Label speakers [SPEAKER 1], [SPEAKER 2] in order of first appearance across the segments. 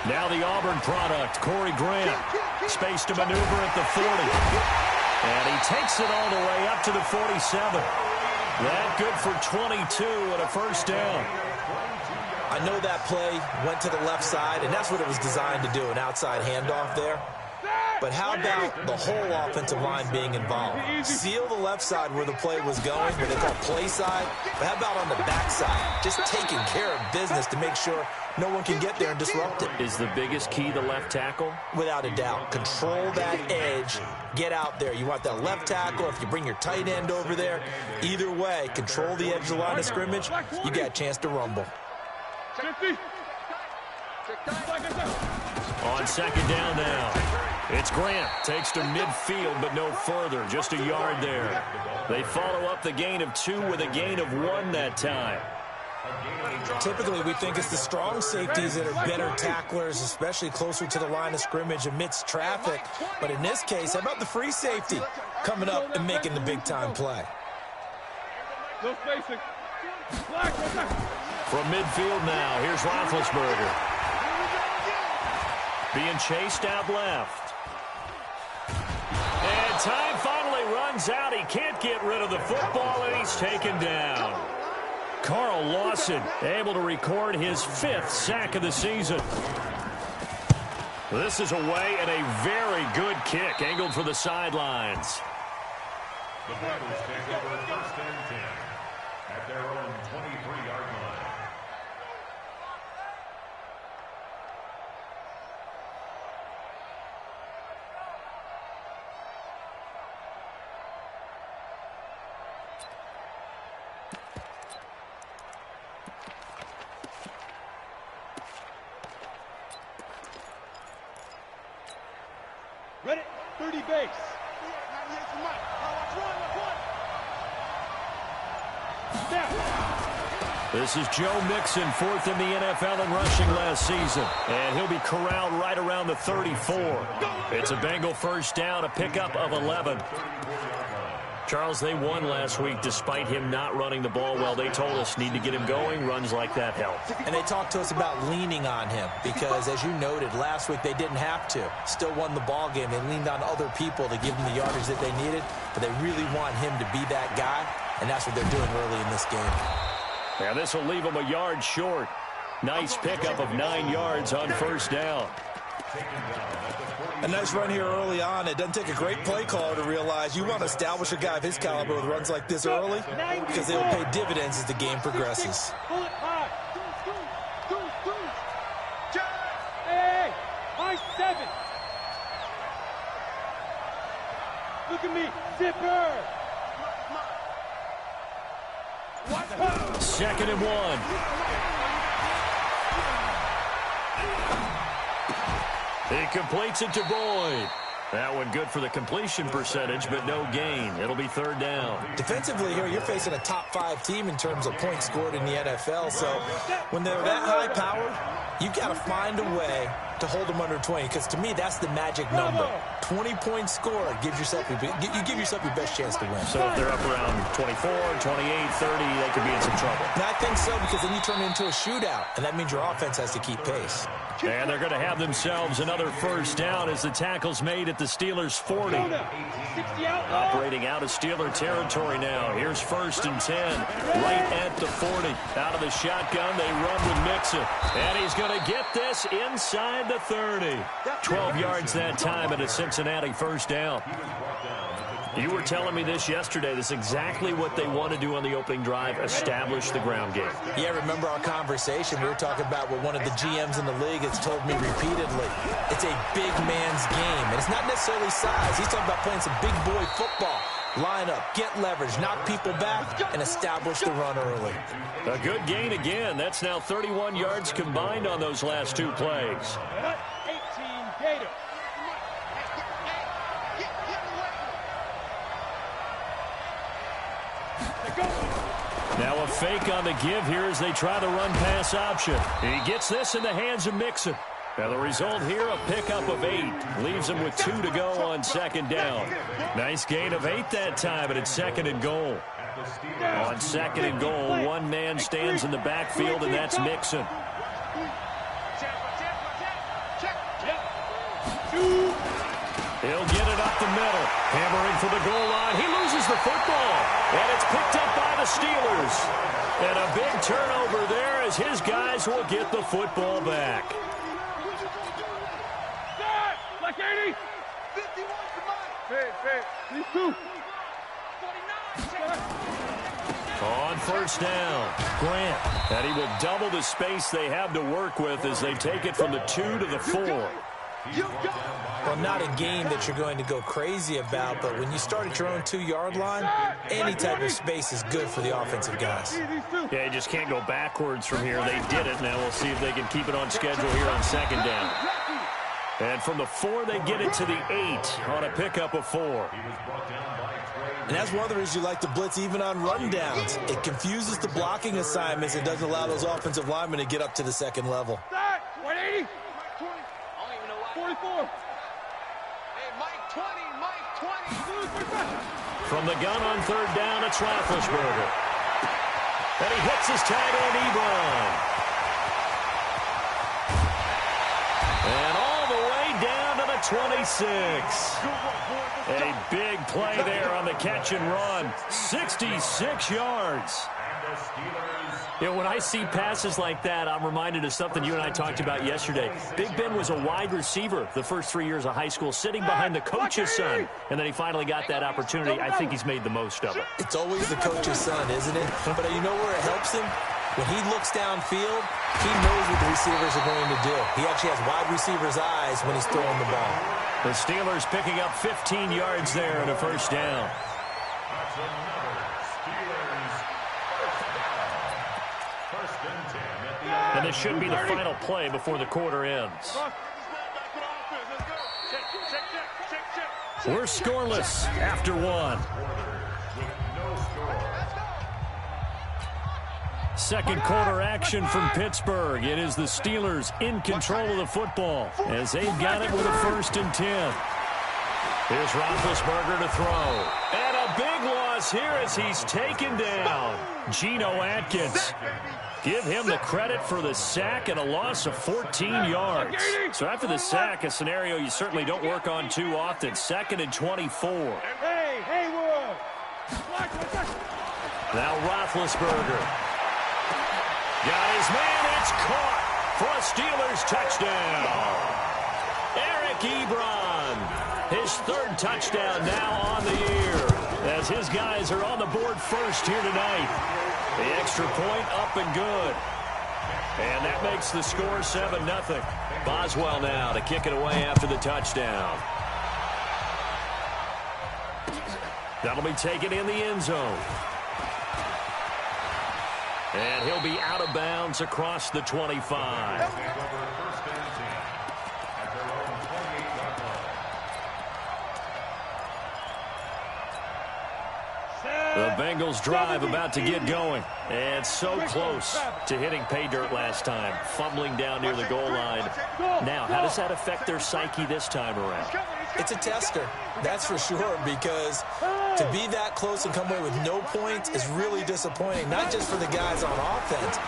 [SPEAKER 1] Now the Auburn product, Corey Grant. Space to maneuver at the 40. And he takes it all the way up to the 47. That good for 22 and a first down.
[SPEAKER 2] I know that play went to the left side, and that's what it was designed to do, an outside handoff there. But how about the whole offensive line being involved? Seal the left side where the play was going, what they call play side. But how about on the back side? Just taking care of business to make sure no one can get there and disrupt it.
[SPEAKER 1] Is the biggest key the left tackle?
[SPEAKER 2] Without a doubt. Control that edge. Get out there. You want that left tackle. If you bring your tight end over there, either way, control the edge of the line of scrimmage, you got a chance to rumble.
[SPEAKER 1] On second down now. It's Grant. Takes to midfield, but no further. Just a yard there. They follow up the gain of 2 with a gain of 1 that time.
[SPEAKER 2] Typically, we think it's the strong safeties that are better tacklers, especially closer to the line of scrimmage amidst traffic. But in this case, how about the free safety coming up and making the big-time play?
[SPEAKER 1] From midfield now, here's Roethlisberger. Being chased out left. And time finally runs out. He can't get rid of the football, and he's taken down. Carl Lawson able to record his 5th sack of the season. This is away and a very good kick angled for the sidelines.
[SPEAKER 3] The Riders take over 1st and 10 at their own 23-yard line.
[SPEAKER 4] Ready, 30 base.
[SPEAKER 1] This is Joe Mixon, 4th in the NFL in rushing last season. And he'll be corralled right around the 34. It's a Bengal first down, a pickup of 11. Charles, they won last week despite him not running the ball well. They told us need to get him going. Runs like that help.
[SPEAKER 2] And they talked to us about leaning on him because, as you noted, last week they didn't have to. Still won the ball game. They leaned on other people to give them the yardage that they needed, but they really want him to be that guy, and that's what they're doing early in this game.
[SPEAKER 1] Yeah, this will leave him a yard short. Nice pickup of 9 yards on first down.
[SPEAKER 2] A nice run here early on. It doesn't take a great play caller to realize you want to establish a guy of his caliber with runs like this early because they'll pay dividends as the game progresses.
[SPEAKER 4] Hey, high 7. Look at me, zipper.
[SPEAKER 1] 2nd and 1. He completes it to Boyd. That one good for the completion percentage, but no gain. It'll be 3rd down.
[SPEAKER 2] Defensively here, you're facing a top-5 team in terms of points scored in the NFL. So when they're that high-powered, you got to find a way to hold them under 20. Because to me, that's the magic number. 20-point score gives yourself you give yourself your best chance to win.
[SPEAKER 1] So if they're up around 24, 28, 30, they could be in some trouble.
[SPEAKER 2] And I think so because then you turn it into a shootout, and that means your offense has to keep pace.
[SPEAKER 1] And they're going to have themselves another first down as the tackle's made at the Steelers' 40. Operating out of Steeler territory now. Here's 1st and 10, right at the 40. Out of the shotgun, they run with Mixon. And he's going to get this inside the 30. 12 yards that time and a Cincinnati first down. You were telling me this yesterday. This is exactly what they want to do on the opening drive, establish the ground game.
[SPEAKER 2] Yeah, remember our conversation? We were talking about what one of the GMs in the league has told me repeatedly. It's a big man's game, and it's not necessarily size. He's talking about playing some big boy football. Line up, get leverage, knock people back, and establish the run early.
[SPEAKER 1] A good gain again. That's now 31 yards combined on those last 2 plays.
[SPEAKER 4] 18 Gator.
[SPEAKER 1] Now a fake on the give here as they try the run-pass option. He gets this in the hands of Mixon. Now the result here, a pickup of 8. Leaves him with 2 to go on 2nd down. Nice gain of 8 that time, but it's 2nd and goal. On 2nd and goal, one man stands in the backfield, and that's Mixon. He'll get it up the middle. Hammering for the goal line. He loses the football. And it's picked up by the Steelers. And a big turnover there as his guys will get the football back.
[SPEAKER 4] Like 80. 51 to mine. These two. 49.
[SPEAKER 1] On first down, Grant. And he will double the space they have to work with as they take it from the 2 to the 4.
[SPEAKER 2] Well, not a game that you're going to go crazy about, but when you start at your own 2-yard line, any type of space is good for the offensive guys.
[SPEAKER 1] Yeah, you just can't go backwards from here. They did it. Now we'll see if they can keep it on schedule here on second down. And from the 4, they get it to the 8 on a pickup of 4.
[SPEAKER 2] And that's one of the reasons you like to blitz even on rundowns. It confuses the blocking assignments and doesn't allow those offensive linemen to get up to the second level.
[SPEAKER 4] 180. 44.
[SPEAKER 5] Hey, Mike 20, Mike 20.
[SPEAKER 1] From the gun on third down, it's Roethlisberger. And he hits his tight end, Ebron. And all the way down to the 26. A big play there on the catch and run. 66 yards. You know, when I see passes like that, I'm reminded of something you and I talked about yesterday. Big Ben was a wide receiver the first 3 years of high school, sitting behind the coach's son, and then he finally got that opportunity. I think he's made the most of it.
[SPEAKER 2] It's always the coach's son, isn't it? But you know where it helps him? When he looks downfield, he knows what the receivers are going to do. He actually has wide receivers' eyes when he's throwing the ball.
[SPEAKER 1] The Steelers picking up 15 yards there and a first down. And this should be the final play before the quarter ends. We're scoreless after 1. Second quarter action from Pittsburgh. It is the Steelers in control of the football as they've got it with a 1st and 10. Here's Roethlisberger to throw. And a big loss here as he's taken down. Geno Atkins. Give him the credit for the sack and a loss of 14 yards. So after the sack, a scenario you certainly don't work on too often. 2nd and 24.
[SPEAKER 4] Hey, Haywood.
[SPEAKER 1] Now Roethlisberger. Got his man. It's caught for a Steelers touchdown. Eric Ebron. His 3rd touchdown now on the year as his guys are on the board first here tonight. The extra point up and good. And that makes the score 7-0. Boswell now to kick it away after the touchdown. That'll be taken in the end zone. And he'll be out of bounds across the 25. The Bengals drive about to get going. And so close to hitting pay dirt last time. Fumbling down near the goal line. Now, how does that affect their psyche this time around?
[SPEAKER 2] It's a tester, that's for sure, because to be that close and come away with no points is really disappointing, not just for the guys on offense,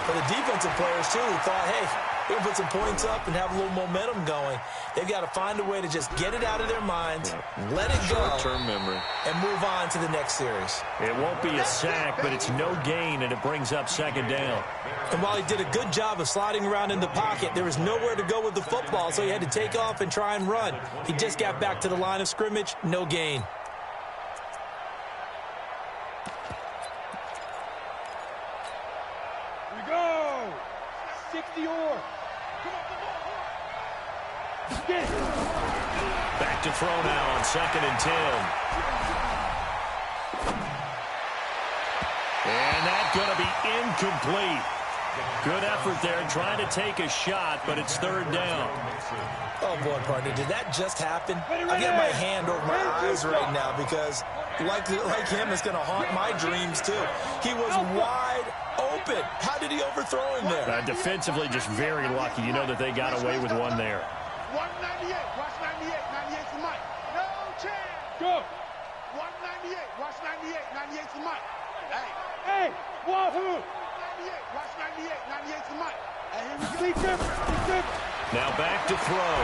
[SPEAKER 2] but the defensive players, too, who thought, hey, we're going to put some points up and have a little momentum going. They've got to find a way to just get it out of their minds, let it go,
[SPEAKER 1] short-term memory,
[SPEAKER 2] and move on to the next series.
[SPEAKER 1] It won't be a sack, but it's no gain, and it brings up 2nd down.
[SPEAKER 2] And while he did a good job of sliding around in the pocket, there was nowhere to go with the football, so he had to take off and try and run. He just got back to the line of scrimmage, no gain.
[SPEAKER 4] Here we go. 60 or.
[SPEAKER 1] Back to throw now on 2nd and 10. And that's going to be incomplete. Good effort there trying to take a shot, but it's 3rd down.
[SPEAKER 2] Oh, boy, partner, did that just happen? I get my hand over my eyes right now because, like him, it's going to haunt my dreams, too. He was wide open. How did he overthrow him there?
[SPEAKER 1] Defensively, just very lucky. You know that they got away with one there.
[SPEAKER 5] 198, watch 98, 98 for Mike. No chance.
[SPEAKER 4] Go.
[SPEAKER 5] 198, watch 98, 98 for Mike.
[SPEAKER 4] Hey, Wahoo.
[SPEAKER 5] 98, watch 98, 98 for Mike. Hey, here we go.
[SPEAKER 4] Be good.
[SPEAKER 1] Now back to throw.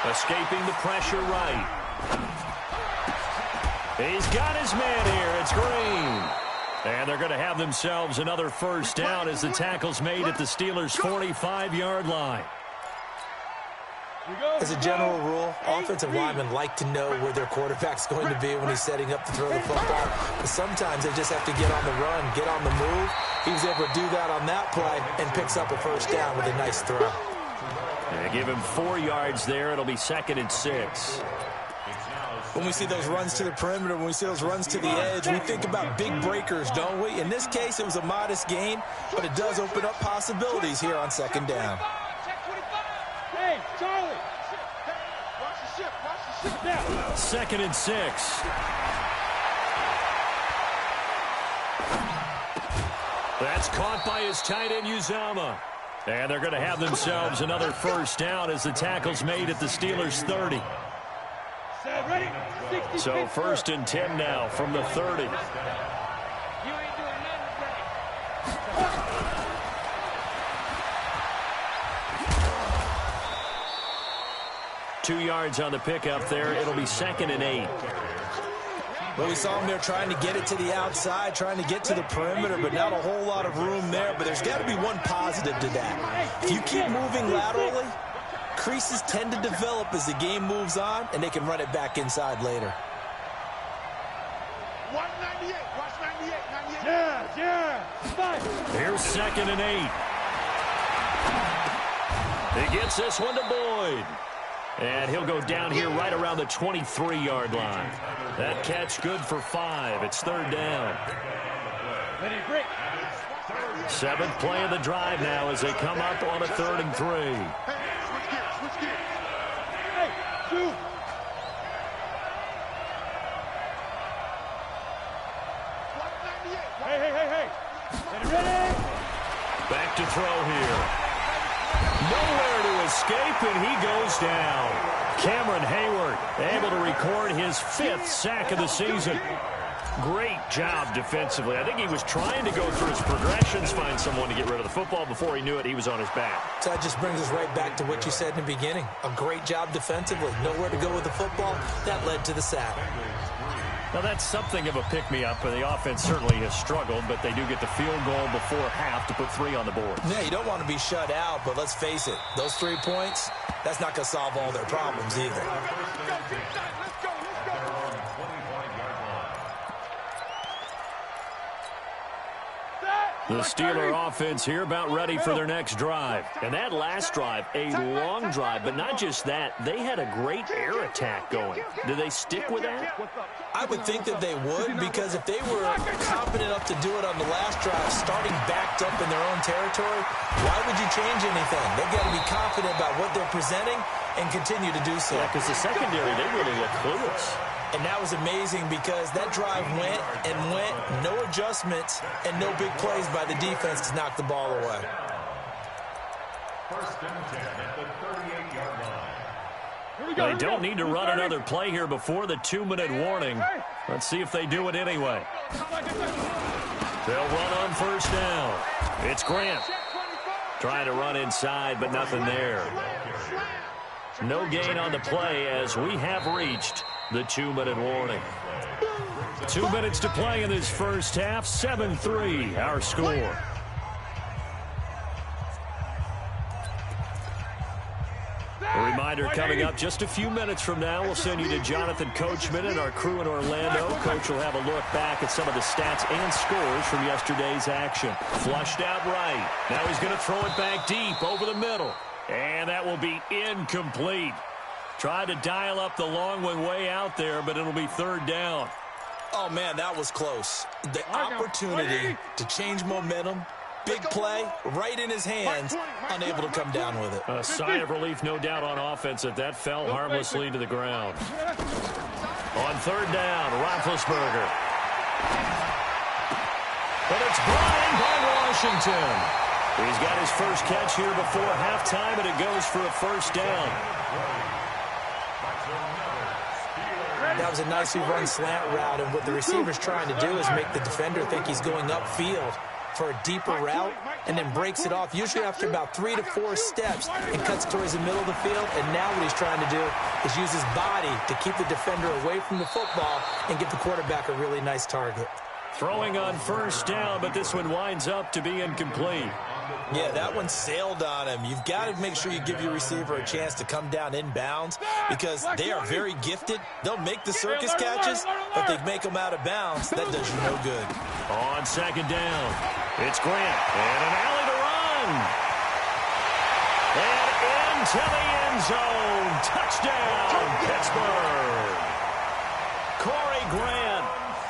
[SPEAKER 1] Escaping the pressure right. He's got his man here. It's Green. And they're going to have themselves another first down as the tackle's made at the Steelers' 45-yard line.
[SPEAKER 2] As a general rule, offensive linemen like to know where their quarterback's going to be when he's setting up to throw the football. But sometimes they just have to get on the run, get on the move. He was able to do that on that play and picks up a first down with a nice throw.
[SPEAKER 1] They give him 4 yards there. It'll be 2nd and 6.
[SPEAKER 2] When we see those runs to the perimeter, when we see those runs to the edge, we think about big breakers, don't we? In this case, it was a modest gain, but it does open up possibilities here on 2nd down.
[SPEAKER 4] Hey, Charlie. Watch the ship. Watch the ship now.
[SPEAKER 1] 2nd and 6. That's caught by his tight end, Uzama. And they're going to have themselves another first down as the tackle's made at the Steelers' 30.
[SPEAKER 4] Ready?
[SPEAKER 1] So 1st and 10 now from the 30.
[SPEAKER 4] You ain't doing nothing.
[SPEAKER 1] 2 yards on the pickup there. It'll be 2nd and 8.
[SPEAKER 2] Well, we saw him there trying to get it to the outside, trying to get to the perimeter, but not a whole lot of room there. But there's got to be one positive to that. If you keep moving laterally, creases tend to develop as the game moves on, and they can run it back inside later.
[SPEAKER 5] Watch 98. Watch 98. 98.
[SPEAKER 4] Yeah. 5.
[SPEAKER 1] Here's 2nd and 8. He gets this one to Boyd. And he'll go down here right around the 23-yard line. That catch good for 5. It's 3rd down.
[SPEAKER 4] Ready, break.
[SPEAKER 1] 7th play of the drive now as they come up on a 3rd and 3.
[SPEAKER 5] Switch gears.
[SPEAKER 4] Hey, shoot.
[SPEAKER 5] Watch 98.
[SPEAKER 4] Hey. Ready?
[SPEAKER 1] Back to throw here. Nowhere to escape, and he goes down. Cameron Hayward able to record his 5th sack of the season. Great job defensively. I think he was trying to go through his progressions, find someone to get rid of the football. Before he knew it, he was on his back.
[SPEAKER 2] So that just brings us right back to what you said in the beginning. A great job defensively. Nowhere to go with the football. That led to the sack.
[SPEAKER 1] Now, that's something of a pick-me-up, and the offense certainly has struggled, but they do get the field goal before half to put 3 on the board.
[SPEAKER 2] Yeah, you don't want to be shut out, but let's face it, those 3 points, that's not going to solve all their problems either.
[SPEAKER 5] Let's go.
[SPEAKER 1] The Steeler offense here about ready for their next drive. And that last drive, a long drive, but not just that, they had a great air attack going. Do they stick with that?
[SPEAKER 2] I would think that they would, because if they were confident enough to do it on the last drive, starting backed up in their own territory, why would you change anything? They've got to be confident about what they're presenting and continue to do so.
[SPEAKER 1] Yeah, because the secondary, they really look clueless.
[SPEAKER 2] And that was amazing because that drive went and went, no adjustments, and no big plays by the defense to knock the ball away.
[SPEAKER 3] 1st and 10 at the 38-yard line.
[SPEAKER 1] They don't need to run another play here before the 2-minute warning. Let's see if they do it anyway. They'll run on 1st down. It's Grant. Trying to run inside, but nothing there. No gain on the play as we have reached the 2-minute warning. 2 minutes to play in this first half. 7-3 our score. A reminder coming up just a few minutes from now. We'll send you to Jonathan Coachman and our crew in Orlando. Coach will have a look back at some of the stats and scores from yesterday's action. Flushed out right. Now he's going to throw it back deep over the middle. And that will be incomplete. Tried to dial up the long one way out there, but it'll be 3rd down.
[SPEAKER 2] Oh, man, that was close. The opportunity to change momentum, big play, right in his hands, unable to come down with it.
[SPEAKER 1] A sigh of relief, no doubt, on offense that fell harmlessly to the ground. On 3rd down, Roethlisberger. But it's brought in by Washington. He's got his first catch here before halftime, and it goes for a 1st down.
[SPEAKER 2] That was a nicely run slant route, and what the receiver's trying to do is make the defender think he's going upfield. for a deeper route and then breaks it off, usually after about 3 to 4 steps, and cuts towards the middle of the field. And now what he's trying to do is use his body to keep the defender away from the football and give the quarterback a really nice target.
[SPEAKER 1] Throwing on first down, but this one winds up to be incomplete.
[SPEAKER 2] Yeah, that one sailed on him. You've got to make sure you give your receiver a chance to come down inbounds because they are very gifted. They'll make the circus catches, but they make them out of bounds. That does you no good.
[SPEAKER 1] On second down, it's Grant, and an alley to run. And into the end zone. Touchdown, Pittsburgh. Corey Grant,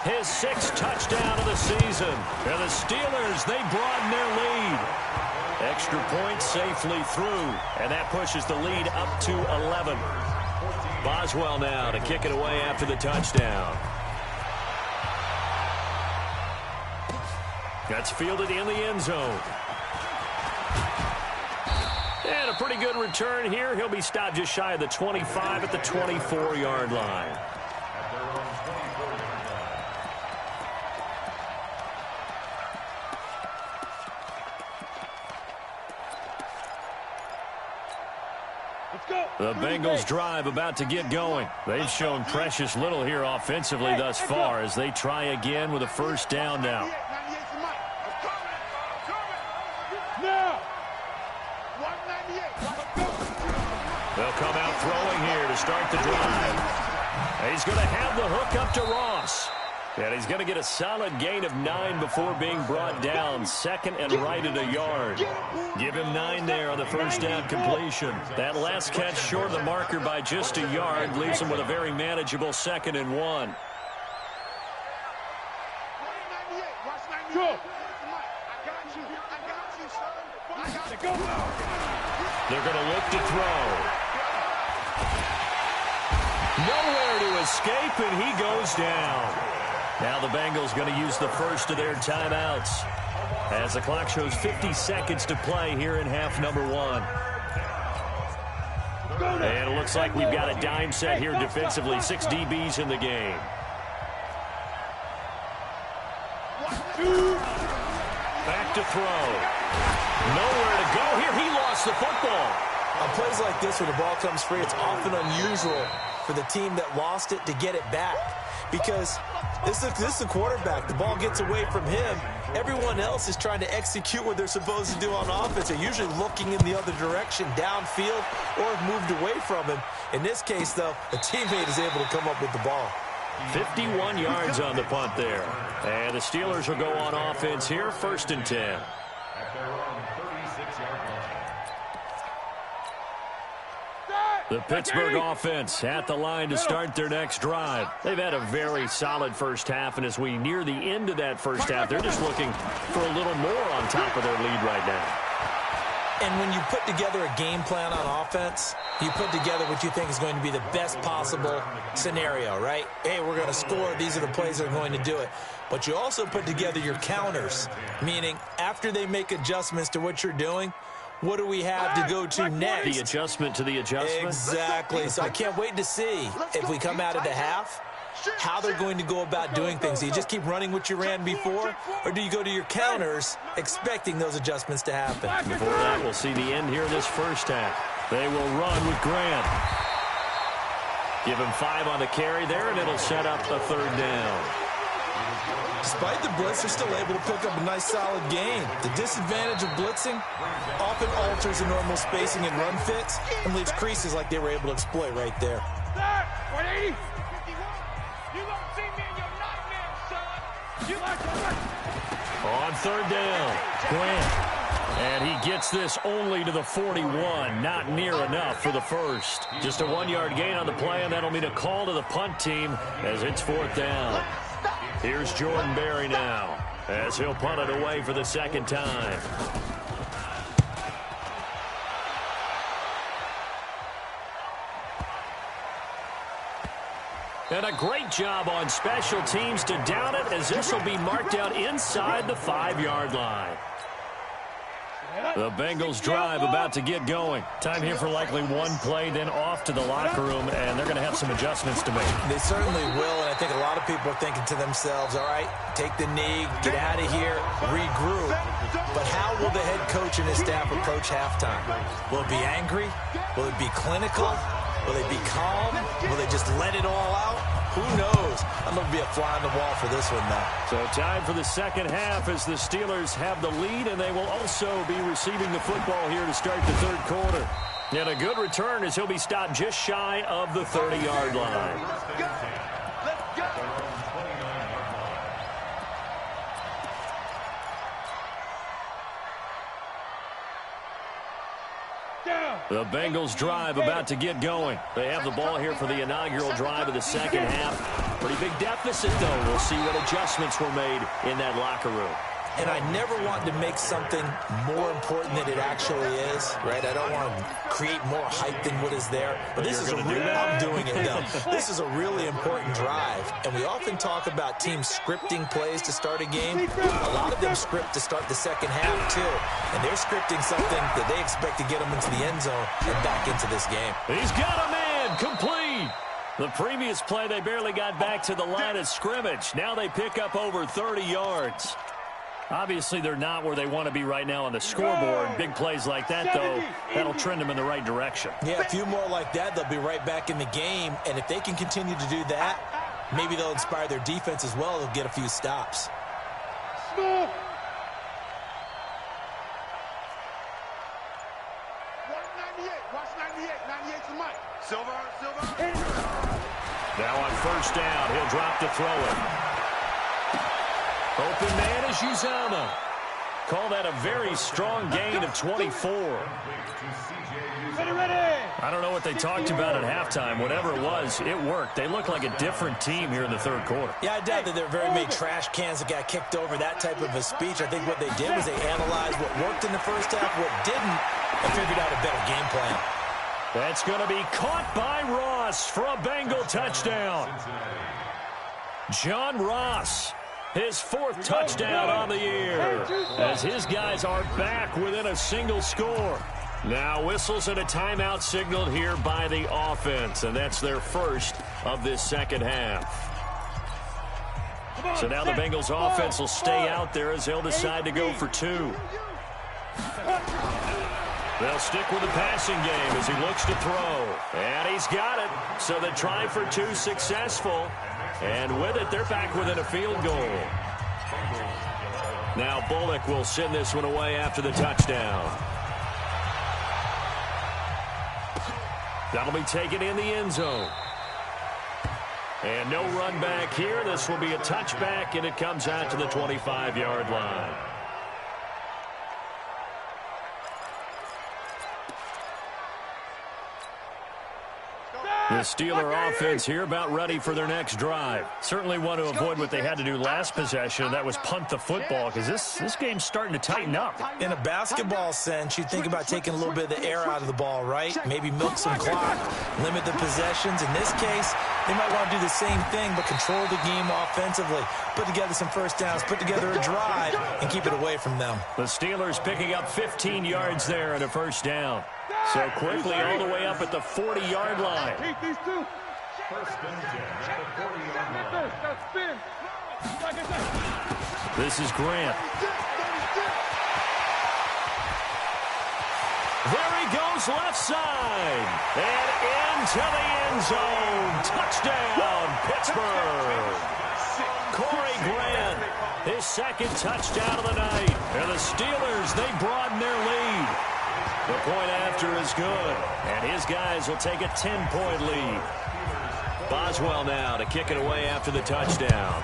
[SPEAKER 1] his 6th touchdown of the season. And the Steelers, they broaden their lead. Extra point safely through, and that pushes the lead up to 11. Boswell now to kick it away after the touchdown. That's fielded in the end zone. And a pretty good return here. He'll be stopped just shy of the 25 at the 24-yard line. The Bengals drive about to get going. They've shown precious little here offensively thus far as they try again with a first down now. They'll come out throwing here to start the drive. He's going to have the hook up to Ross. And he's going to get a solid gain of 9 before being brought down. 2nd and right at a yard. Give him 9 there on the first down completion. That last catch short of the marker by just a yard leaves him with a very manageable 2nd and 1. They're going to look to throw. Nowhere to escape, and he goes down. Now the Bengals going to use the first of their timeouts as the clock shows 50 seconds to play here in half number 1. And it looks like we've got a dime set here defensively. 6 DBs in the game. Back to throw. Nowhere to go here. He lost the football.
[SPEAKER 2] On plays like this where the ball comes free, it's often unusual for the team that lost it to get it back. Because this is the quarterback. The ball gets away from him. Everyone else is trying to execute what they're supposed to do on offense. They're usually looking in the other direction, downfield, or have moved away from him. In this case, though, a teammate is able to come up with the ball.
[SPEAKER 1] 51 yards on the punt there. And the Steelers will go on offense here, 1st and 10. The Pittsburgh offense at the line to start their next drive. They've had a very solid first half, and as we near the end of that first half, they're just looking for a little more on top of their lead right now.
[SPEAKER 2] And when you put together a game plan on offense, you put together what you think is going to be the best possible scenario, right? Hey, we're going to score. These are the plays that are going to do it. But you also put together your counters, meaning after they make adjustments to what you're doing, what do we have to go to next?
[SPEAKER 1] The adjustment to the adjustment?
[SPEAKER 2] Exactly. So I can't wait to see if we come out of the half, how they're going to go about doing things. Do you just keep running what you ran before, or do you go to your counters expecting those adjustments to happen?
[SPEAKER 1] Before that, we'll see the end here in this first half. They will run with Grant. Give him 5 on the carry there, and it'll set up a 3rd down.
[SPEAKER 2] Despite the blitz, they're still able to pick up a nice, solid gain. The disadvantage of blitzing often alters the normal spacing and run fits and leaves creases like they were able to exploit right there.
[SPEAKER 1] On 3rd down, Grant. And he gets this only to the 41. Not near enough for the first. Just a 1-yard gain on the play, and that'll mean a call to the punt team as it's 4th down. Here's Jordan Berry now as he'll punt it away for the 2nd time. And a great job on special teams to down it as this will be marked out inside the 5-yard line. The Bengals drive about to get going. Time here for likely one play, then off to the locker room, and they're going to have some adjustments to make.
[SPEAKER 2] They certainly will, and I think a lot of people are thinking to themselves, all right, take the knee, get out of here, regroup. But how will the head coach and his staff approach halftime? Will it be angry? Will it be clinical? Will they be calm? Will they just let it all out? Who knows? I'm going to be a fly on the wall for this one, though.
[SPEAKER 1] So time for the second half as the Steelers have the lead, and they will also be receiving the football here to start the third quarter. And a good return as he'll be stopped just shy of the 30-yard line. The Bengals drive about to get going. They have the ball here for the inaugural drive of the second half. Pretty big deficit, though. We'll see what adjustments were made in that locker room.
[SPEAKER 2] And I never want to make something more important than it actually is, right? I don't want to create more hype than what is there. But this is I'm doing it, though. This is a really important drive. And we often talk about teams scripting plays to start a game. A lot of them script to start the second half, too. And they're scripting something that they expect to get them into the end zone and back into this game.
[SPEAKER 1] He's got a man complete. The previous play, they barely got back to the line of scrimmage. Now they pick up over 30 yards. Obviously, they're not where they want to be right now on the scoreboard. Big plays like that, though, that'll trend them in the right direction.
[SPEAKER 2] Yeah, a few more like that, they'll be right back in the game. And if they can continue to do that, maybe they'll inspire their defense as well. They'll get a few stops.
[SPEAKER 5] Watch 98. 98's the mic. Silver.
[SPEAKER 1] Now on first down, he'll drop to throw it. Open man is Uzama. Call that a very strong gain of 24. I don't know what they talked about at halftime. Whatever it was, it worked. They look like a different team here in the third quarter.
[SPEAKER 2] Yeah, I doubt that there are very many trash cans that got kicked over, that type of a speech. I think what they did was they analyzed what worked in the first half, what didn't, and figured out a better game plan.
[SPEAKER 1] That's going to be caught by Ross for a Bengal touchdown. John Ross, his fourth touchdown on the year, as his guys are back within a single score. Now whistles and a timeout signaled here by the offense, and that's their first of this second half. So now the Bengals offense will stay out there as they'll decide to go for two. They'll stick with the passing game as he looks to throw. And he's got it. So the try for two successful. And with it, they're back within a field goal. Now Bullock will send this one away after the touchdown. That'll be taken in the end zone. And no run back here. This will be a touchback, and it comes out to the 25-yard line. The Steeler offense here about ready for their next drive. Certainly want to avoid what they had to do last possession. That was punt the football, because this game's starting to tighten up.
[SPEAKER 2] In a basketball sense, you think about taking a little bit of the air out of the ball, right? Maybe milk some clock, limit the possessions. In this case, they might want to do the same thing, but control the game offensively. Put together some first downs, put together a drive, and keep it away from them.
[SPEAKER 1] The Steelers picking up 15 yards there and a first down. So quickly all the way up at the 40-yard line.
[SPEAKER 3] First and 10 at the 40-yard line.
[SPEAKER 1] This is Grant. There he goes left side. And into the end zone. Touchdown, Pittsburgh. Corey Grant, his second touchdown of the night. And the Steelers, they broaden their lead. The point after is good, and his guys will take a 10-point lead. Boswell now to kick it away after the touchdown.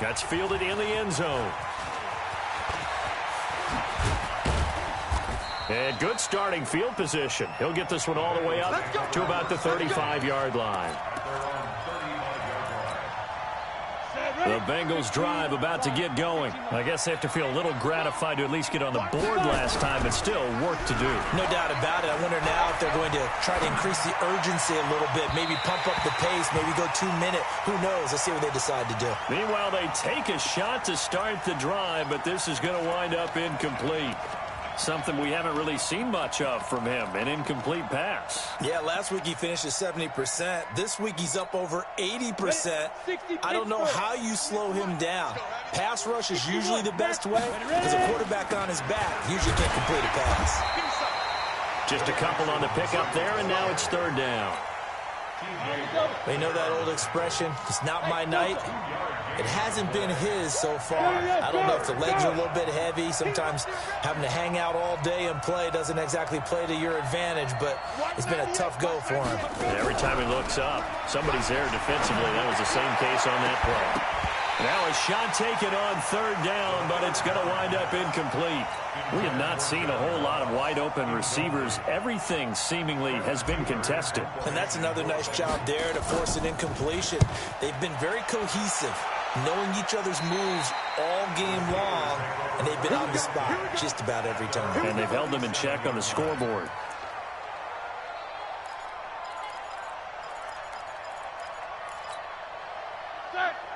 [SPEAKER 1] That's fielded in the end zone. And good starting field position. He'll get this one all the way up to about the 35-yard line. The Bengals drive about to get going. I guess they have to feel a little gratified to at least get on the board last time, but still work to do.
[SPEAKER 2] No doubt about it. I wonder now if they're going to try to increase the urgency a little bit, maybe pump up the pace, maybe go 2 minute. Who knows? Let's see what they decide to do.
[SPEAKER 1] Meanwhile, they take a shot to start the drive, but this is going to wind up incomplete. Something we haven't really seen much of from him, an incomplete pass.
[SPEAKER 2] Yeah, last week he finished at 70%. This week he's up over 80%. I don't know how you slow him down. Pass rush is usually the best way because a quarterback on his back usually can't complete a pass.
[SPEAKER 1] Just a couple on the pickup there, and now it's third down.
[SPEAKER 2] They know that old expression, it's not my night. It hasn't been his so far. I don't know if the legs are a little bit heavy. Sometimes having to hang out all day and play doesn't exactly play to your advantage, but it's been a tough go for him.
[SPEAKER 1] And every time he looks up, somebody's there defensively. That was the same case on that play. Now a shot taken on third down, but it's going to wind up incomplete. We have not seen a whole lot of wide-open receivers. Everything seemingly has been contested.
[SPEAKER 2] And that's another nice job there to force an incompletion. They've been very cohesive, knowing each other's moves all game long, and they've been on the spot just about every time.
[SPEAKER 1] And they've held them in check on the scoreboard.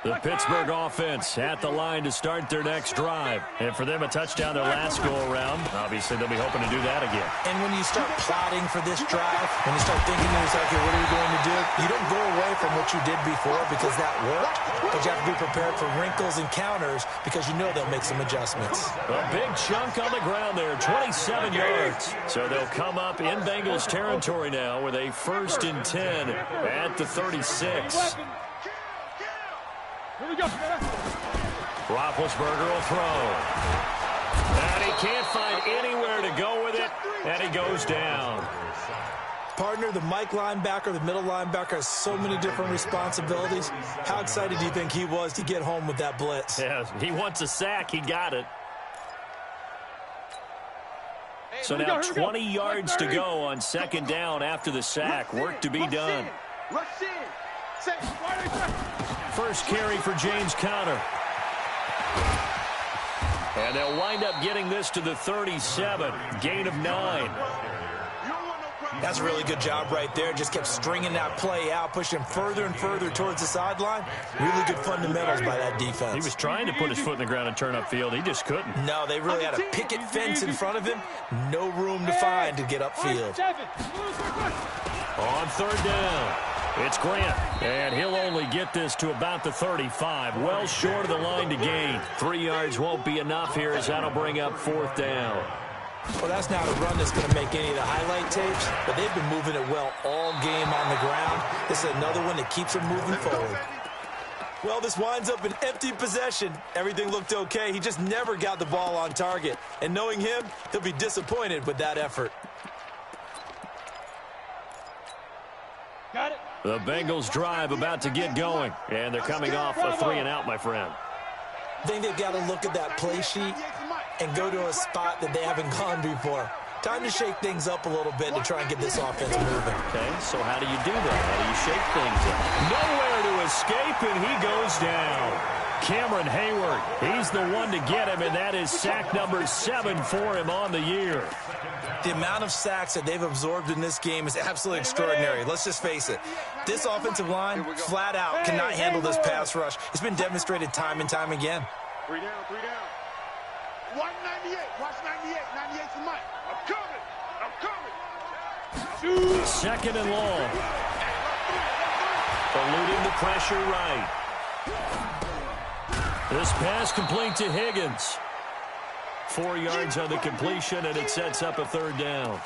[SPEAKER 1] The Pittsburgh offense at the line to start their next drive. And for them, a touchdown their last go-around. Obviously, they'll be hoping to do that again.
[SPEAKER 2] And when you start plotting for this drive, when you start thinking to yourself, okay, what are we going to do? You don't go away from what you did before because that worked, but you have to be prepared for wrinkles and counters because you know they'll make some adjustments.
[SPEAKER 1] A big chunk on the ground there, 27 yards. So they'll come up in Bengals territory now with a 1st and 10 at the 36.
[SPEAKER 4] Here we go.
[SPEAKER 1] Roethlisberger will throw. And he can't find anywhere to go with it, and he goes down.
[SPEAKER 2] Partner, the Mike linebacker, the middle linebacker has so many different responsibilities. How excited do you think he was to get home with that blitz?
[SPEAKER 1] Yeah, he wants a sack. He got it. So now 20 yards to go on 2nd down after the sack. Work to be done.
[SPEAKER 5] Rush in.
[SPEAKER 1] First carry for James Conner. And they'll wind up getting this to the 37. Gain of 9.
[SPEAKER 2] That's a really good job right there. Just kept stringing that play out, pushing further and further towards the sideline. Really good fundamentals by that defense.
[SPEAKER 1] He was trying to put his foot in the ground and turn upfield. He just couldn't.
[SPEAKER 2] No, they really had a picket fence in front of him. No room to find to get upfield.
[SPEAKER 1] On 3rd down, it's Grant, and he'll only get this to about the 35. Well short of the line to gain. 3 yards won't be enough here as that'll bring up 4th down.
[SPEAKER 2] Well, that's not a run that's going to make any of the highlight tapes, but they've been moving it well all game on the ground. This is another one that keeps them moving forward. Well, this winds up an empty possession. Everything looked okay. He just never got the ball on target. And knowing him, he'll be disappointed with that effort.
[SPEAKER 4] Got it.
[SPEAKER 1] The Bengals drive about to get going, and they're coming off a 3-and-out, my friend.
[SPEAKER 2] I think they've got to look at that play sheet and go to a spot that they haven't gone before. Time to shake things up a little bit to try and get this offense moving.
[SPEAKER 1] Okay, so how do you do that? How do you shake things up? Nowhere to escape, and he goes down. Cameron Hayward, he's the one to get him, and that is sack number 7 for him on the year.
[SPEAKER 2] The amount of sacks that they've absorbed in this game is absolutely extraordinary. Let's just face it. This offensive line, flat out, cannot handle this pass rush. It's been demonstrated time and time again.
[SPEAKER 5] 3 down, 3 down. 198. Watch 98. 98's the mic. I'm coming.
[SPEAKER 1] 2nd and long. Eluding the pressure right. This pass complete to Higgins. 4 yards on the completion, and it sets up a 3rd down.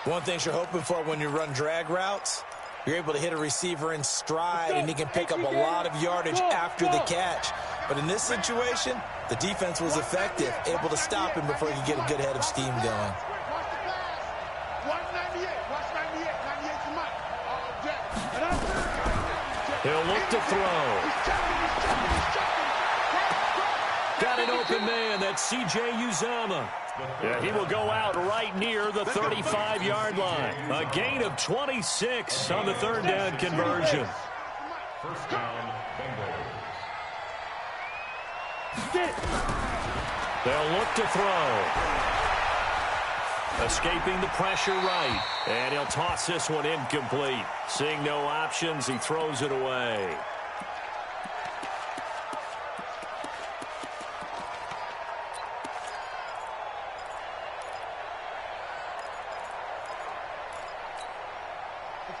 [SPEAKER 2] One thing you're hoping for when you run drag routes, you're able to hit a receiver in stride, and he can pick up a lot of yardage after the catch. But in this situation, the defense was effective, able to stop him before he could get a good head of steam going.
[SPEAKER 5] Watch the pass. 198. Watch 98. 98's the mic.
[SPEAKER 1] He'll look to throw. Got an open man. That's C.J. Uzomah. Yeah, he will go out right near the 35-yard line. A gain of 26 on the 3rd down conversion.
[SPEAKER 3] First down, Bengals.
[SPEAKER 1] They'll look to throw. Escaping the pressure right. And he'll toss this one incomplete. Seeing no options, he throws it away.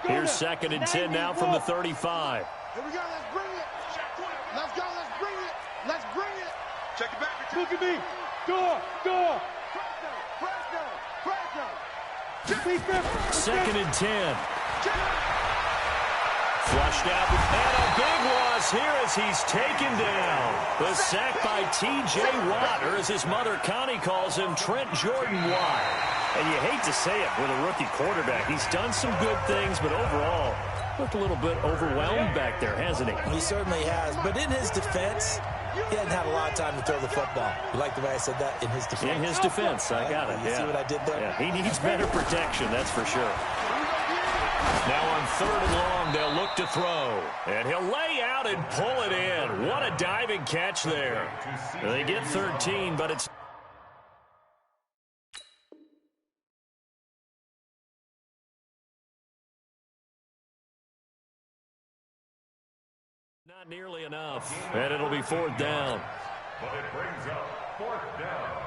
[SPEAKER 1] Here's 2nd and 10 now from the 35.
[SPEAKER 5] Here we go. Let's bring it. Let's go. Let's bring it. Let's bring it.
[SPEAKER 4] Check it back. Look at me. Door. Presto.
[SPEAKER 1] 2nd and 10. Flushed out, and a big loss here as he's taken down. The sack by T.J. Watt, or as his mother Connie calls him, Trent Jordan Watt. And you hate to say it with a rookie quarterback. He's done some good things, but overall, looked a little bit overwhelmed back there, hasn't he?
[SPEAKER 2] He certainly has. But in his defense, he hadn't had a lot of time to throw the football. You like the way I said that? In his defense.
[SPEAKER 1] In his defense, I got it.
[SPEAKER 2] You see what I did there?
[SPEAKER 1] Yeah, he needs better protection, that's for sure. Now on 3rd and long, they'll look to throw. And he'll lay out and pull it in. What a diving catch there. They get 13, but it's... not nearly enough. And it'll be 4th down.
[SPEAKER 3] But it brings up 4th down.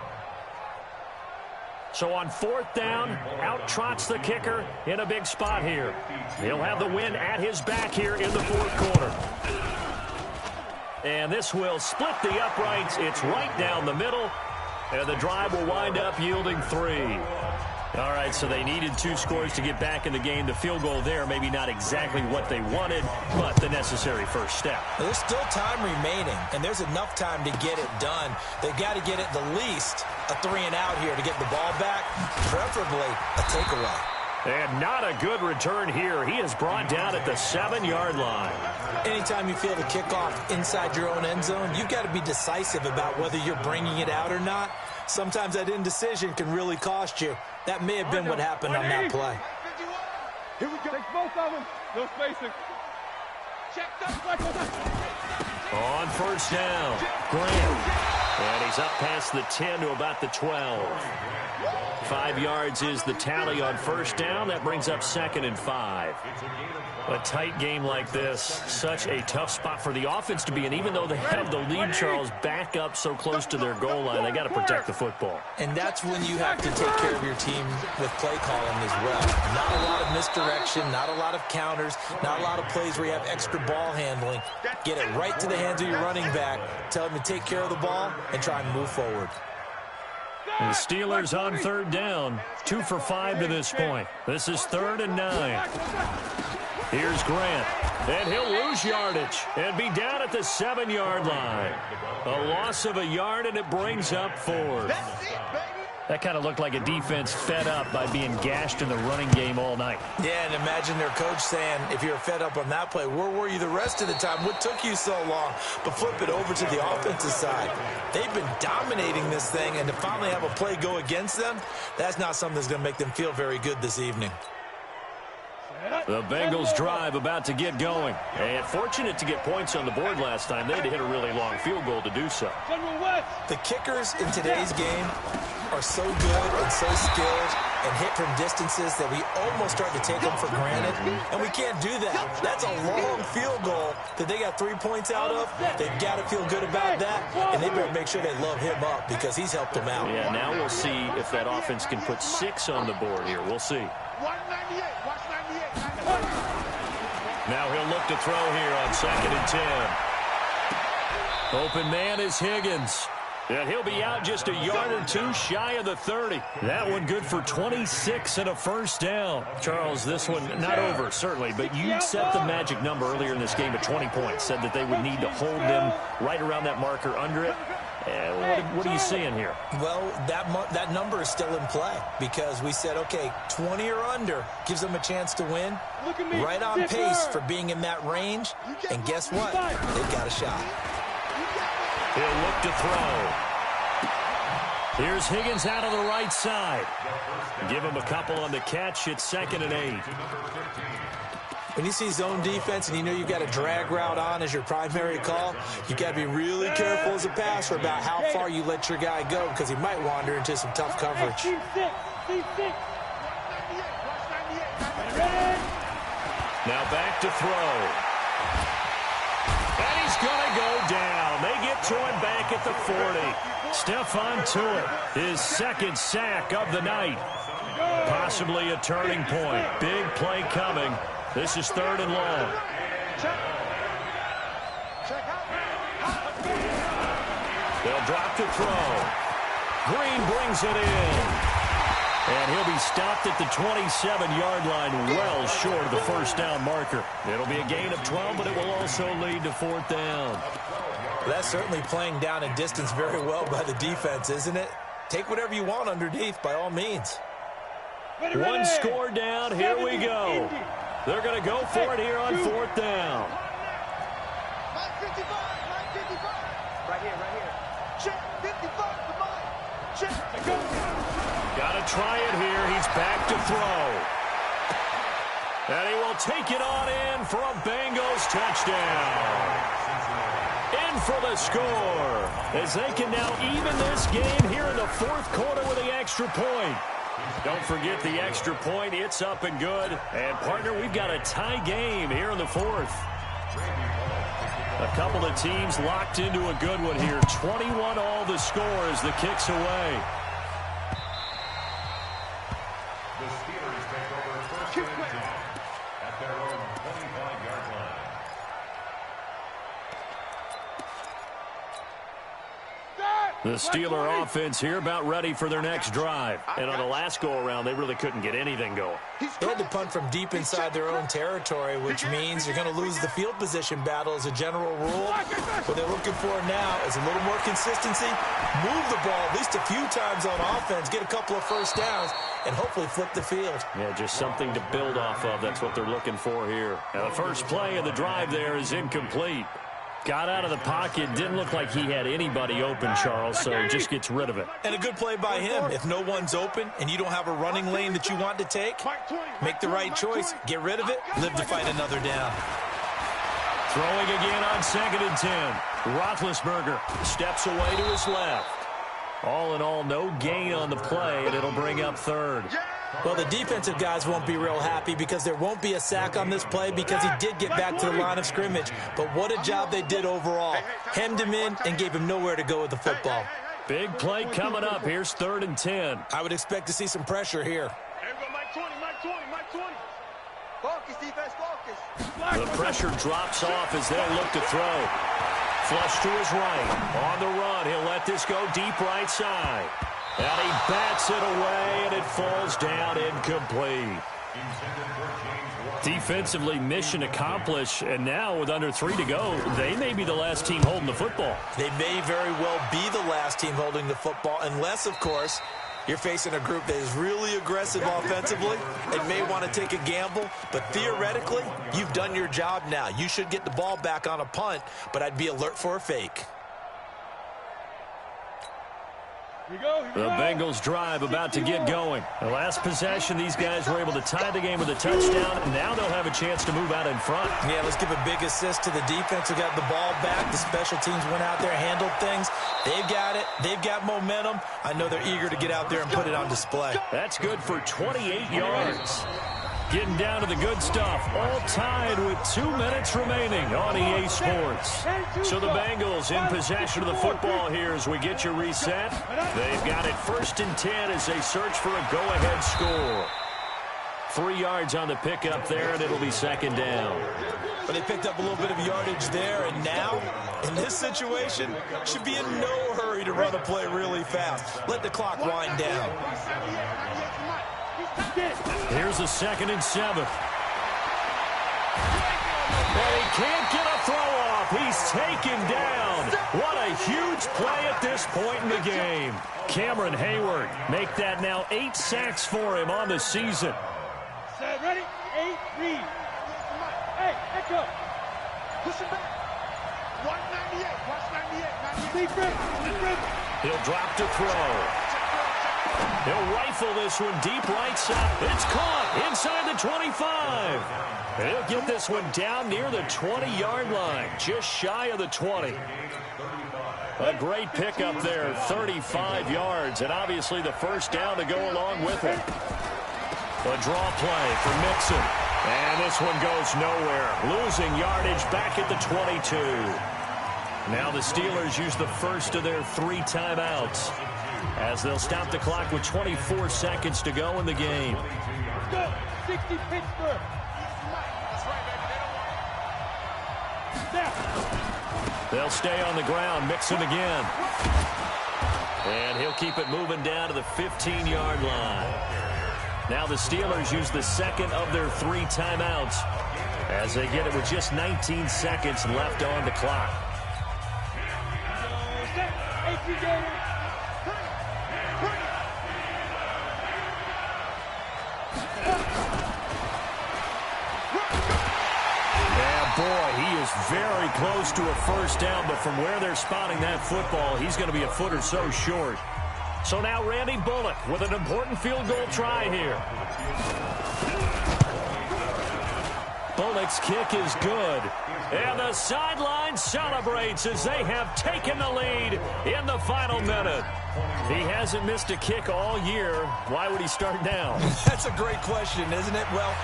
[SPEAKER 1] So on 4th down, out trots the kicker in a big spot here. He'll have the win at his back here in the 4th quarter. And this will split the uprights. It's right down the middle. And the drive will wind up yielding 3. All right, so they needed 2 scores to get back in the game. The field goal there, maybe not exactly what they wanted, but the necessary first step.
[SPEAKER 2] There's still time remaining, and there's enough time to get it done. They've got to get at the least a 3-and-out here to get the ball back, preferably a takeaway.
[SPEAKER 1] And not a good return here. He is brought down at the 7-yard line.
[SPEAKER 2] Anytime you feel the kickoff inside your own end zone, you've got to be decisive about whether you're bringing it out or not. Sometimes that indecision can really cost you. That may have been what happened on that play.
[SPEAKER 4] Here we go. Take both of them. No spacing. Check that.
[SPEAKER 1] On 1st down, Grant. And he's up past the 10 to about the 12. 5 yards is the tally on 1st down. That brings up 2nd and 5. A tight game like this, such a tough spot for the offense to be in. Even though they have the lead, Charles, back up so close to their goal line, they got to protect the football.
[SPEAKER 2] And that's when you have to take care of your team with play calling as well. Not a lot of misdirection, not a lot of counters, not a lot of plays where you have extra ball handling. Get it right to the hands of your running back. Tell him to take care of the ball and try and move forward.
[SPEAKER 1] And the Steelers on 3rd down, 2 for 5 to this point. This is 3rd and 9. Here's Grant, and he'll lose yardage and be down at the 7-yard line. A loss of a yard, and it brings up 4th. That kind of looked like a defense fed up by being gashed in the running game all night.
[SPEAKER 2] Yeah, and imagine their coach saying, if you're fed up on that play, where were you the rest of the time? What took you so long? But flip it over to the offensive side. They've been dominating this thing, and to finally have a play go against them, that's not something that's going to make them feel very good this evening.
[SPEAKER 1] The Bengals drive about to get going. And fortunate to get points on the board last time. They had to hit a really long field goal to do so.
[SPEAKER 2] The kickers in today's game are so good and so skilled and hit from distances that we almost start to take them for granted. And we can't do that. That's a long field goal that they got 3 points out of. They've got to feel good about that. And they better make sure they love him up because he's helped them out.
[SPEAKER 1] Yeah, now we'll see if that offense can put 6 on the board here. We'll see.
[SPEAKER 5] 198. Watch 98.
[SPEAKER 1] Now he'll look to throw here on 2nd and 10. Open man is Higgins. And he'll be out just a yard or 2 shy of the 30. That one good for 26 and a 1st down. Charles, this one not over, certainly, but you set the magic number earlier in this game at 20 points. Said that they would need to hold them right around that marker under it. What are you seeing here?
[SPEAKER 2] Well, that number is still in play because we said, okay, 20 or under gives them a chance to win. Right on pace for being in that range. And guess what? They've got a shot.
[SPEAKER 1] He'll look to throw. Here's Higgins out of the right side. Give him a couple on the catch. It's 2nd and 8.
[SPEAKER 2] When you see zone defense and you know you've got a drag route on as your primary call, you got to be really careful as a passer about how far you let your guy go because he might wander into some tough coverage.
[SPEAKER 1] Now back to throw. And he's going to go down. They get to him back at the 40. Stephon Tuitt, his second sack of the night. Possibly a turning point. Big play coming. This is 3rd and long. They'll drop to throw. Green brings it in. And he'll be stopped at the 27-yard line, well short of the first down marker. It'll be a gain of 12, but it will also lead to 4th down.
[SPEAKER 2] That's certainly playing down in distance very well by the defense, isn't it? Take whatever you want underneath, by all means.
[SPEAKER 1] One score down. Here we go. They're going to go for it here on 4th down.
[SPEAKER 5] Right here. Check, 55 for mine. Check.
[SPEAKER 1] Got to try it here. He's back to throw. And he will take it on in for a Bengals touchdown. In for the score, as they can now even this game here in the 4th quarter with the extra point. Don't forget the extra point. It's up and good. And, partner, we've got a tie game here in the 4th. A couple of teams locked into a good one here. 21 all the score as the kick's away.
[SPEAKER 3] The Steelers take over 1st and 10 at their own 25-yard line.
[SPEAKER 1] The Steeler offense here about ready for their next drive. And on the last go-around, they really couldn't get anything going.
[SPEAKER 2] They had to punt from deep inside their own territory, which means you're going to lose the field position battle as a general rule. What they're looking for now is a little more consistency, move the ball at least a few times on offense, get a couple of first downs, and hopefully flip the field.
[SPEAKER 1] Yeah, just something to build off of. That's what they're looking for here. Now, the first play of the drive there is incomplete. Got out of the pocket. Didn't look like he had anybody open, Charles, so just gets rid of it.
[SPEAKER 2] And a good play by him. If no one's open and you don't have a running lane that you want to take, make the right choice. Get rid of it. Live to fight another down.
[SPEAKER 1] Throwing again on 2nd and 10. Roethlisberger steps away to his left. All in all, no gain on the play, and it'll bring up 3rd.
[SPEAKER 2] Well, the defensive guys won't be real happy because there won't be a sack on this play because he did get back to the line of scrimmage. But what a job they did overall. Hemmed him in and gave him nowhere to go with the football.
[SPEAKER 1] Big play coming up. Here's 3rd and 10.
[SPEAKER 2] I would expect to see some pressure here.
[SPEAKER 5] Mike 20. Focus, defense, focus.
[SPEAKER 1] The pressure drops off as they look to throw. Flush to his right. On the run, he'll let this go deep right side. And he bats it away, and it falls down incomplete. Defensively, mission accomplished, and now with under 3 to go, they may be the last team holding the football.
[SPEAKER 2] They may very well be the last team holding the football, unless, of course, you're facing a group that is really aggressive offensively and may want to take a gamble. But theoretically, you've done your job now. You should get the ball back on a punt, but I'd be alert for a fake.
[SPEAKER 1] The Bengals drive about to get going. The last possession, these guys were able to tie the game with a touchdown, and now they'll have a chance to move out in front.
[SPEAKER 2] Yeah, let's give a big assist to the defense who got the ball back. The special teams went out there, handled things. They've got it. They've got momentum. I know they're eager to get out there and put it on display.
[SPEAKER 1] That's good for 28 yards. Getting down to the good stuff, all tied with 2 minutes remaining on EA Sports. So the Bengals in possession of the football here as we get you reset. They've got it 1st and 10 as they search for a go-ahead score. 3 yards on the pickup there, and it'll be 2nd down.
[SPEAKER 2] But they picked up a little bit of yardage there, and now, in this situation, should be in no hurry to run a play really fast. Let the clock wind down.
[SPEAKER 1] Here's a 2nd and 7. And he can't get a throw off. He's taken down. What a huge play at this point in the game. Cameron Hayward make that now 8 sacks for him on the season.
[SPEAKER 4] Set, ready? 8, read. Hey, echo.
[SPEAKER 5] Push it back. 198. Watch 98. 98.
[SPEAKER 1] He'll drop to throw. He'll rifle this one deep right side. It's caught inside the 25. And he'll get this one down near the 20-yard line, just shy of the 20. A great pickup there, 35 yards, and obviously the first down to go along with it. A draw play for Mixon. And this one goes nowhere. Losing yardage back at the 22. Now the Steelers use the first of their 3 timeouts as they'll stop the clock with 24 seconds to go in the game.
[SPEAKER 4] Go, 60 Pittsburgh.
[SPEAKER 1] They'll stay on the ground. Mixon again. And he'll keep it moving down to the 15-yard line. Now the Steelers use the second of their 3 timeouts as they get it with just 19 seconds left on the clock. Boy, he is very close to a first down, but from where they're spotting that football, he's going to be a foot or so short. So now Randy Bullock with an important field goal try here. Bullock's kick is good. And the sideline celebrates as they have taken the lead in the final minute. He hasn't missed a kick all year. Why would he start now?
[SPEAKER 2] That's a great question, isn't it? Well,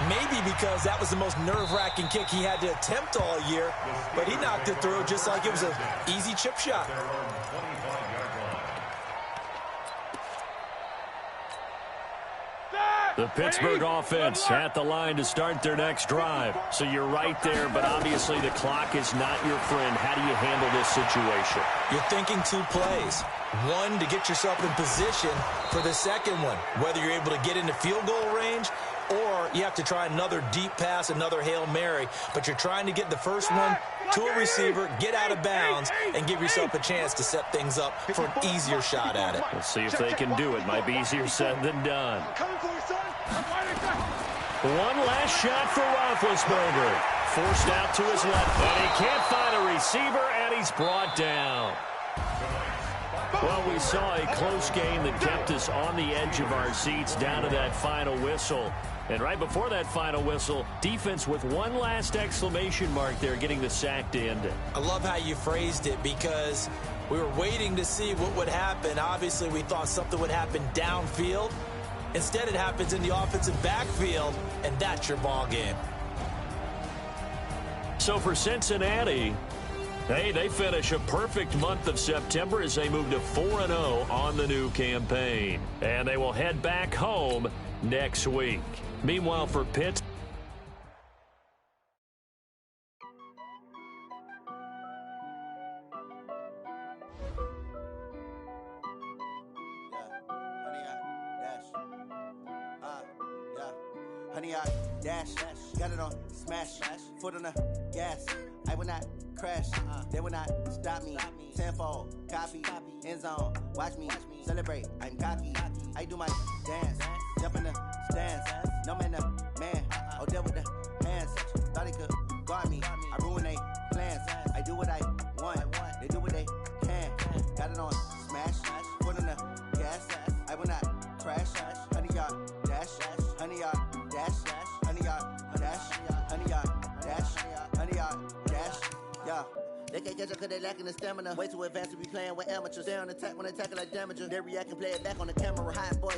[SPEAKER 2] maybe because that was the most nerve-wracking kick he had to attempt all year, but he knocked it through just like it was an easy chip shot.
[SPEAKER 1] The Pittsburgh offense at the line to start their next drive. So you're right there, but obviously the clock is not your friend. How do you handle this situation?
[SPEAKER 2] You're thinking 2 plays. One, to get yourself in position for the second one, whether you're able to get into field goal range or you have to try another deep pass, another Hail Mary. But you're trying to get the first one to a receiver, get out of bounds, and give yourself a chance to set things up for an easier shot at it.
[SPEAKER 1] We'll see if they can do it. Might be easier said than done. One last shot for Roethlisberger. Forced out to his left, but he can't find a receiver, and he's brought down. Well, we saw a close game that kept us on the edge of our seats down to that final whistle. And right before that final whistle, defense with one last exclamation mark there, getting the sack to end it.
[SPEAKER 2] I love how you phrased it because we were waiting to see what would happen. Obviously, we thought something would happen downfield. Instead, it happens in the offensive backfield, and that's your ball game.
[SPEAKER 1] So for Cincinnati, hey, they finish a perfect month of September as they move to 4-0 on the new campaign. And they will head back home next week. Meanwhile, for Pittsburgh,
[SPEAKER 6] Honey, I dash, got it on smash, foot on the gas. I will not crash, they will not stop me. Tenfold, copy, end zone, watch me celebrate. I'm cocky, I do my dance, jump in the stands. No man, the man, oh, deal with the hands. Thought he could guard me, I ruin they plans. I do what I want, they do what they can. Got it on smash, foot on the gas. I will not crash, honey, y'all dash, honey, y'all dash, honey, y'all dash, honey, y'all dash, honey, y'all dash, yeah. They can't catch up cause they lacking the stamina. Way too advanced to be playing with amateurs. They on attack when they tackle like damager. They react and play it back on the camera. Hot boy.